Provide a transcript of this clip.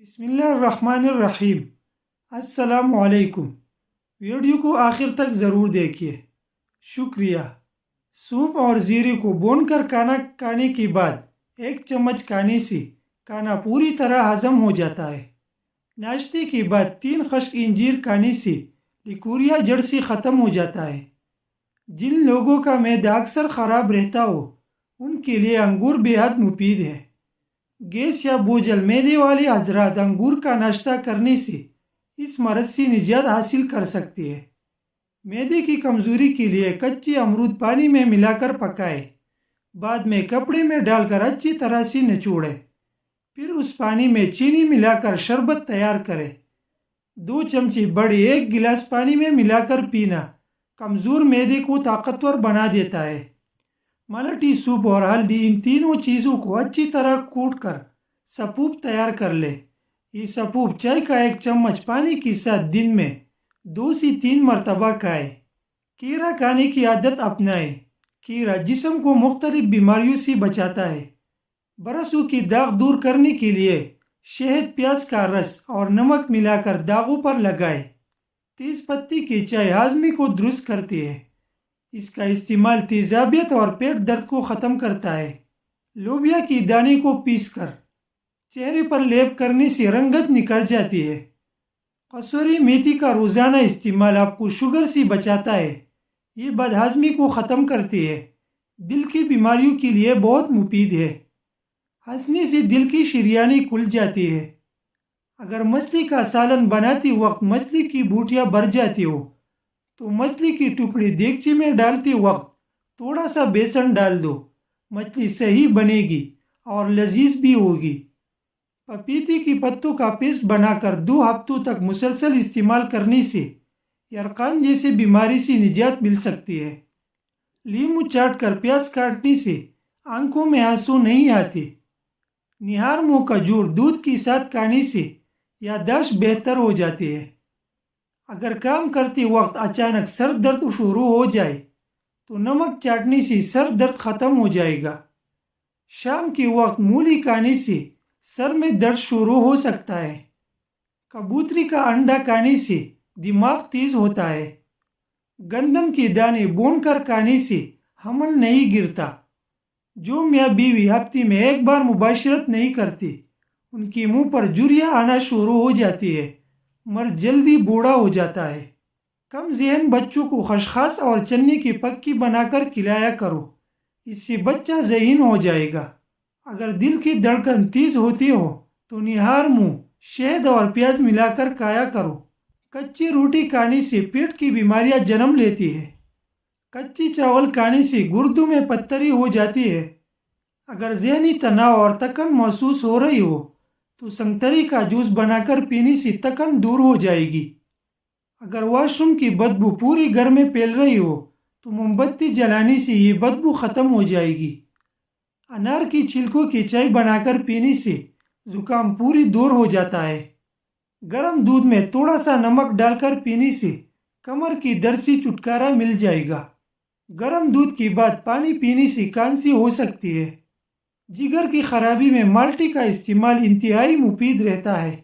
بسم اللہ الرحمن الرحیم۔ السلام علیکم۔ ویڈیو کو آخر تک ضرور دیکھیے، شکریہ۔ سوپ اور زیرے کو بھون کر کھانا کھانے کے بعد 1 چمچ کھانے سے کھانا پوری طرح ہضم ہو جاتا ہے۔ ناشتے کے بعد 3 خشک انجیر کھانے سے لیکوریا جڑ سے ختم ہو جاتا ہے۔ جن لوگوں کا معدہ اکثر خراب رہتا ہو ان کے لیے انگور بے حد مفید ہے۔ گیس یا بوجھل معدے والے حضرات انگور کا ناشتہ کرنے سے اس مرض سے نجات حاصل کر سکتے ہیں۔ معدے کی کمزوری کے لیے کچے امرود پانی میں ملا کر پکائیں، بعد میں کپڑے میں ڈال کر اچھی طرح سے نچوڑیں، پھر اس پانی میں چینی ملا کر شربت تیار کریں۔ 2 چمچے بڑے 1 گلاس پانی میں ملا کر پینا کمزور معدے کو طاقتور بنا دیتا ہے۔ ملٹی سوپ اور ہلدی، ان تینوں چیزوں کو اچھی طرح کوٹ کر سپوپ تیار کر لیں۔ یہ سپوپ چائے کا 1 چمچ پانی کے ساتھ دن میں 2 سے 3 مرتبہ کھائیں۔ کھیرا کھانے کی عادت اپنائیں۔ کھیرا جسم کو مختلف بیماریوں سے بچاتا ہے۔ برسوں کی داغ دور کرنے کے لیے شہد، پیاز کا رس اور نمک ملا کر داغوں پر لگائیں۔ تیز پتی کی چائے ہاضمے کو درست کرتی ہے۔ اس کا استعمال تیزابیت اور پیٹ درد کو ختم کرتا ہے۔ لوبیا کی دانے کو پیس کر چہرے پر لیپ کرنے سے رنگت نکل جاتی ہے۔ کسوری میتھی کا روزانہ استعمال آپ کو شوگر سے بچاتا ہے۔ یہ بد ہضمی کو ختم کرتی ہے۔ دل کی بیماریوں کے لیے بہت مفید ہے۔ ہنسنے سے دل کی شریانیں کھل جاتی ہے۔ اگر مچھلی کا سالن بناتے وقت مچھلی کی بوٹیاں بھر جاتی ہو تو مچھلی کی ٹکڑی دیگچی میں ڈالتے وقت تھوڑا سا بیسن ڈال دو۔ مچھلی صحیح بنے گی اور لذیذ بھی ہوگی۔ پپیتے کے پتوں کا پیسٹ بنا کر 2 ہفتوں تک مسلسل استعمال کرنے سے یرقان جیسی بیماری سے نجات مل سکتی ہے۔ لیمو چاٹ کر پیاز کاٹنے سے آنکھوں میں آنسو نہیں آتے۔ نہار منہ کھجور دودھ کے ساتھ کھانے سے یادداشت بہتر ہو جاتی ہے۔ اگر کام کرتے وقت اچانک سر درد شروع ہو جائے تو نمک چاٹنے سے سر درد ختم ہو جائے گا۔ شام کے وقت مولی کھانے سے سر میں درد شروع ہو سکتا ہے۔ کبوتری کا انڈا کھانے سے دماغ تیز ہوتا ہے۔ گندم کے دانے بھون کر کھانے سے حمل نہیں گرتا۔ جو میاں بیوی ہفتے میں 1 بار مباشرت نہیں کرتی ان کے منہ پر جھریاں آنا شروع ہو جاتی ہے۔ مرد جلدی بوڑھا ہو جاتا ہے۔ کم ذہن بچوں کو خسخاس اور چنے کی پکی بنا کر کھلایا کرو، اس سے بچہ ذہین ہو جائے گا۔ اگر دل کی دھڑکن تیز ہوتی ہو تو نہار منہ شہد اور پیاز ملا کر کھایا کرو۔ کچی روٹی کھانے سے پیٹ کی بیماریاں جنم لیتی ہیں۔ کچی چاول کھانے سے گردوں میں پتھری ہو جاتی ہے۔ اگر ذہنی تناؤ اور تھکن محسوس ہو رہی ہو تو سنگتری کا جوس بنا کر پینے سے تھکن دور ہو جائے گی۔ اگر واش روم کی بدبو پوری گھر میں پھیل رہی ہو تو موم بتی جلانے سے یہ بدبو ختم ہو جائے گی۔ انار کی چھلکوں کی چائے بنا کر پینے سے زکام پوری دور ہو جاتا ہے۔ گرم دودھ میں تھوڑا سا نمک ڈال کر پینے سے کمر کی درد سے چھٹکارا مل جائے گا۔ گرم دودھ کے بعد پانی پینے سے کھانسی ہو سکتی ہے۔ جگر کی خرابی میں مالٹی کا استعمال انتہائی مفید رہتا ہے۔